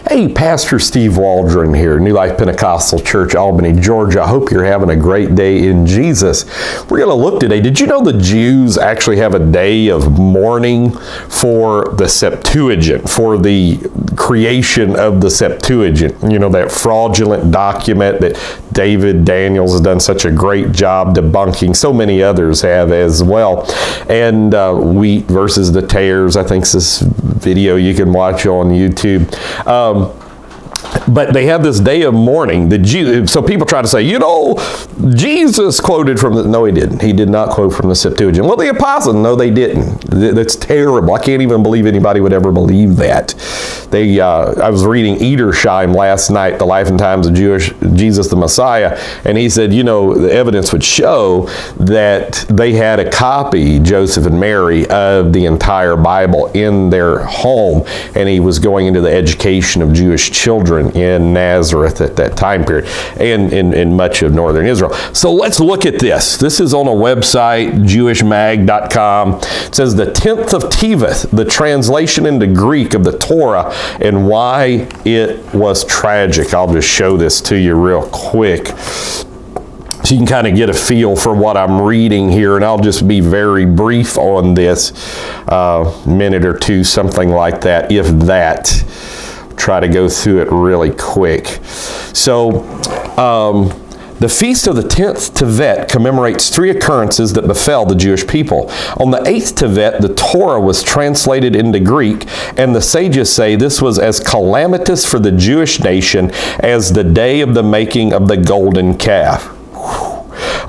Hey, Pastor Steve Waldron here, New Life Pentecostal Church, Albany, Georgia. I hope you're having a great day in Jesus. We're going to look today. Did you know the Jews actually have a day of mourning for the Septuagint, for the creation of the Septuagint? You know, that fraudulent document that David Daniels has done such a great job debunking. So many others have as well. And wheat versus the tares, I think is this video you can watch on YouTube. But they have this day of mourning. So people try to say, you know, Jesus quoted from the... No, he didn't. He did not quote from the Septuagint. Well, the apostles, no, they didn't. That's terrible. I can't even believe anybody would ever believe that. I was reading Edersheim last night, The Life and Times of Jesus the Messiah, and he said, you know, the evidence would show that they had a copy, Joseph and Mary, of the entire Bible in their home, and he was going into the education of Jewish children in Nazareth at that time period, and in much of northern Israel. So let's look at this. This is on a website, jewishmag.com. It says the 10th of Tevet, the translation into Greek of the Torah, and why it was tragic. I'll just show this to you real quick, so you can kind of get a feel for what I'm reading here, and I'll just be very brief on this, minute or two, something like that, if that. Try to go through it really quick. So, the feast of the 10th Tevet commemorates three occurrences that befell the Jewish people. On the 8th Tevet, the Torah was translated into Greek, and the sages say this was as calamitous for the Jewish nation as the day of the making of the golden calf.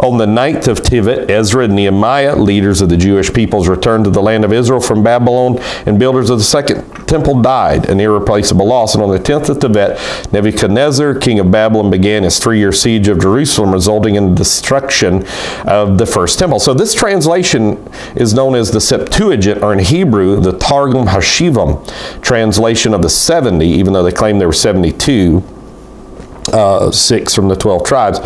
On the 9th of Tevet, Ezra and Nehemiah, leaders of the Jewish peoples, returned to the land of Israel from Babylon, and builders of the second temple died, an irreplaceable loss. And on the 10th of Tevet, Nebuchadnezzar, king of Babylon, began his 3-year siege of Jerusalem, resulting in the destruction of the first temple. So this translation is known as the Septuagint, or in Hebrew, the Targum Hashivim, translation of the 70, even though they claim there were 72. 6 from the 12 tribes,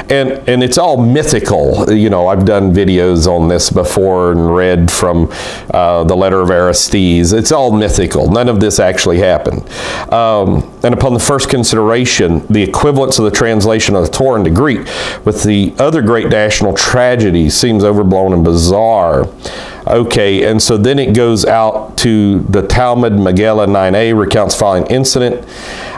and it's all mythical. You know, I've done videos on this before and read from the letter of Aristides. It's all mythical. None of this actually happened. And upon the first consideration, the equivalence of the translation of the Torah into Greek with the other great national tragedy seems overblown and bizarre. Okay, and so then it goes out to the Talmud, Megillah 9a, recounts following incident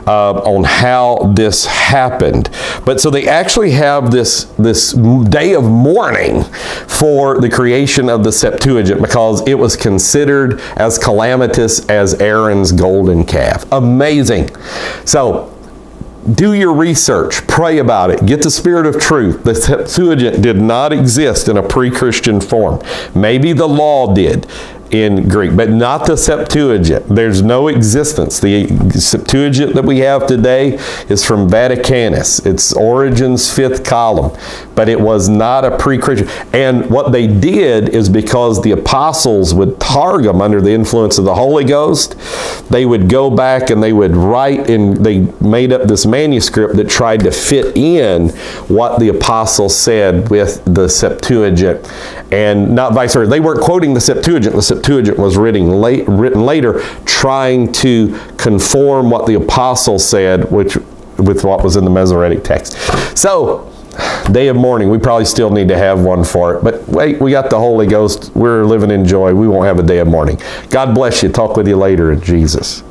on how this happened. But so they actually have this day of mourning for the creation of the Septuagint because it was considered as calamitous as Aaron's golden calf. Amazing. So do your research, pray about it, get the spirit of truth. The Septuagint did not exist in a pre-Christian form. Maybe the law did in Greek, but not the Septuagint. There's no existence. The Septuagint that we have today is from Vaticanus. It's Origen's 5th column, but it was not a pre-Christian. And what they did is because the apostles would targum under the influence of the Holy Ghost, they would go back and they would write, and they made up this manuscript that tried to fit in what the apostles said with the Septuagint, and not vice versa. They weren't quoting the Septuagint. The Septuagint was written later, trying to conform what the apostles said, with what was in the Masoretic text. So, day of mourning, we probably still need to have one for it. But wait, we got the Holy Ghost. We're living in joy. We won't have a day of mourning. God bless you. Talk with you later in Jesus.